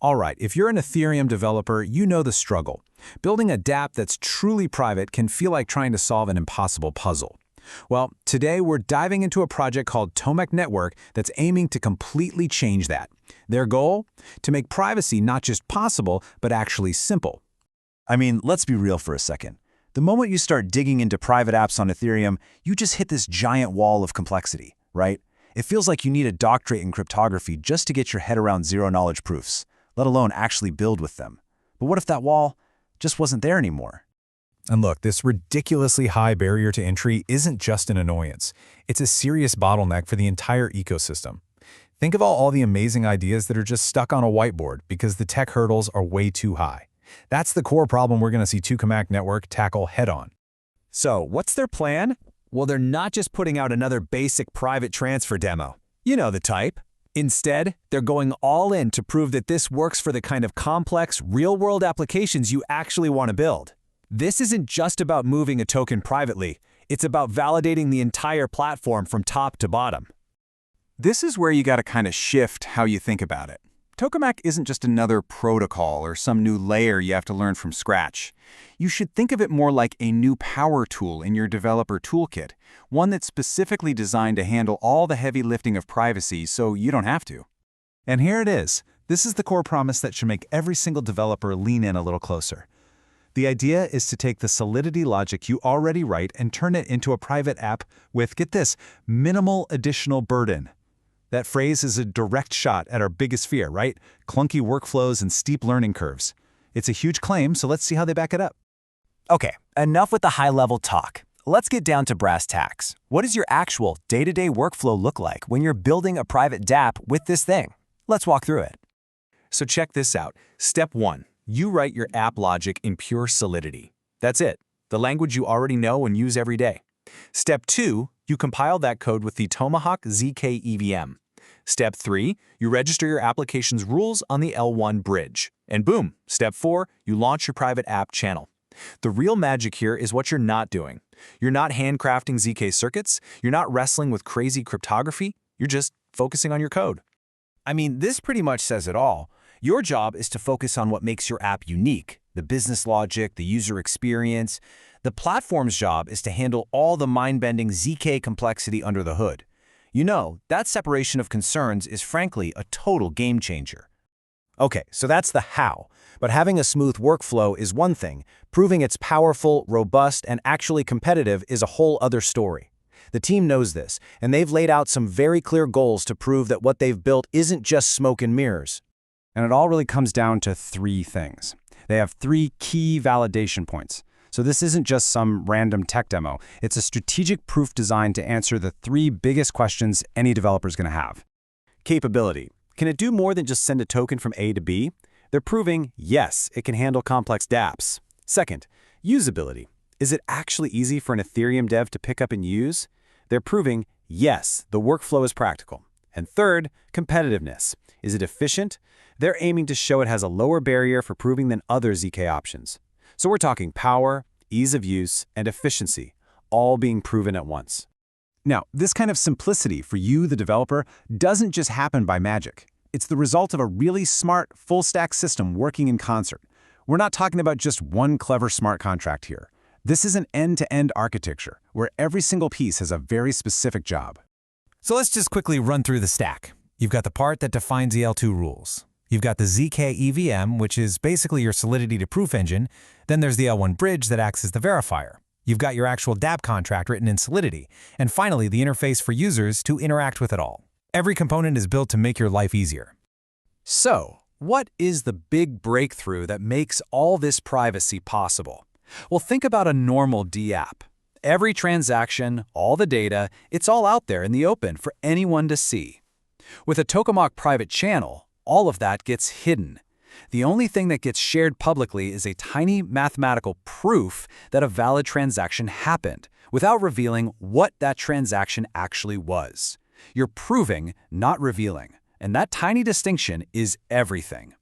All right, if you're an Ethereum developer, you know the struggle. Building a dApp that's truly private can feel like trying to solve an impossible puzzle. Well, today we're diving into a project called Tokamak Network that's aiming to completely change that. Their goal? To make privacy not just possible, but actually simple. I mean, let's be real for a second. The moment you start digging into private apps on Ethereum, you just hit this giant wall of complexity, right? It feels like you need a doctorate in cryptography just to get your head around zero-knowledge proofs, let alone actually build with them. But what if that wall just wasn't there anymore? And look, this ridiculously high barrier to entry isn't just an annoyance. It's a serious bottleneck for the entire ecosystem. Think of all the amazing ideas that are just stuck on a whiteboard because the tech hurdles are way too high. That's the core problem we're going to see Tokamak Network tackle head-on. So, what's their plan? Well, they're not just putting out another basic private transfer demo. You know the type. Instead, they're going all in to prove that this works for the kind of complex, real-world applications you actually want to build. This isn't just about moving a token privately. It's about validating the entire platform from top to bottom. This is where you got to kind of shift how you think about it. Tokamak isn't just another protocol or some new layer you have to learn from scratch. You should think of it more like a new power tool in your developer toolkit, one that's specifically designed to handle all the heavy lifting of privacy so you don't have to. And here it is. This is the core promise that should make every single developer lean in a little closer. The idea is to take the Solidity logic you already write and turn it into a private app with, get this, minimal additional burden. That phrase is a direct shot at our biggest fear, right? Clunky workflows and steep learning curves. It's a huge claim, so let's see how they back it up. Okay, enough with the high-level talk. Let's get down to brass tacks. What does your actual day-to-day workflow look like when you're building a private dApp with this thing? Let's walk through it. So check this out. Step 1. You write your app logic in pure Solidity. That's it, the language you already know and use every day. Step 2. You compile that code with the Tokamak ZKP EVM. Step 3. You register your application's rules on the L1 bridge. And boom, Step 4. You launch your private app channel. The real magic here is what you're not doing. You're not handcrafting ZK circuits. You're not wrestling with crazy cryptography. You're just focusing on your code. I mean, this pretty much says it all. Your job is to focus on what makes your app unique, the business logic, the user experience. The platform's job is to handle all the mind-bending ZK complexity under the hood. You know, that separation of concerns is frankly a total game changer. Okay, so that's the how. But having a smooth workflow is one thing. Proving it's powerful, robust, and actually competitive is a whole other story. The team knows this, and they've laid out some very clear goals to prove that what they've built isn't just smoke and mirrors. And it all really comes down to 3 things. They have 3 key validation points. So this isn't just some random tech demo. It's a strategic proof designed to answer the 3 biggest questions any developer is going to have. Capability. Can it do more than just send a token from A to B? They're proving, yes, it can handle complex dApps. Second, usability. Is it actually easy for an Ethereum dev to pick up and use? They're proving, yes, the workflow is practical. And third, competitiveness. Is it efficient? They're aiming to show it has a lower barrier for proving than other ZK options. So we're talking power, ease of use, and efficiency, all being proven at once. Now, this kind of simplicity for you, the developer, doesn't just happen by magic. It's the result of a really smart, full-stack system working in concert. We're not talking about just one clever smart contract here. This is an end-to-end architecture where every single piece has a very specific job. So let's just quickly run through the stack. You've got the part that defines the L2 rules. You've got the ZK EVM, which is basically your Solidity to proof engine. Then there's the L1 bridge that acts as the verifier. You've got your actual dApp contract written in Solidity. And finally, the interface for users to interact with it all. Every component is built to make your life easier. So, what is the big breakthrough that makes all this privacy possible? Well, think about a normal dApp. Every transaction, all the data, it's all out there in the open for anyone to see. With a Tokamak private channel, all of that gets hidden. The only thing that gets shared publicly is a tiny mathematical proof that a valid transaction happened, without revealing what that transaction actually was. You're proving, not revealing, and that tiny distinction is everything.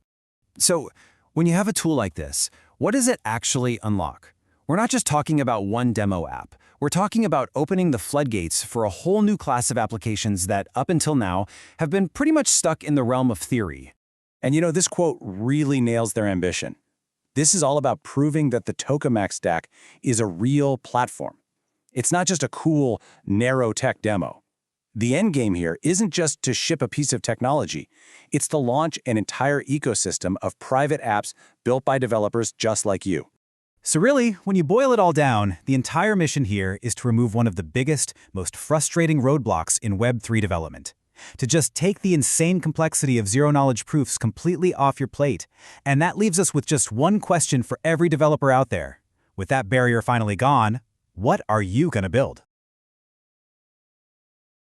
So, when you have a tool like this, what does it actually unlock? We're not just talking about one demo app. We're talking about opening the floodgates for a whole new class of applications that, up until now, have been pretty much stuck in the realm of theory. And this quote really nails their ambition. This is all about proving that the Tokamak stack is a real platform. It's not just a cool, narrow tech demo. The end game here isn't just to ship a piece of technology. It's to launch an entire ecosystem of private apps built by developers just like you. So really, when you boil it all down, the entire mission here is to remove one of the biggest, most frustrating roadblocks in Web3 development. To just take the insane complexity of zero-knowledge proofs completely off your plate. And that leaves us with just one question for every developer out there. With that barrier finally gone, what are you going to build?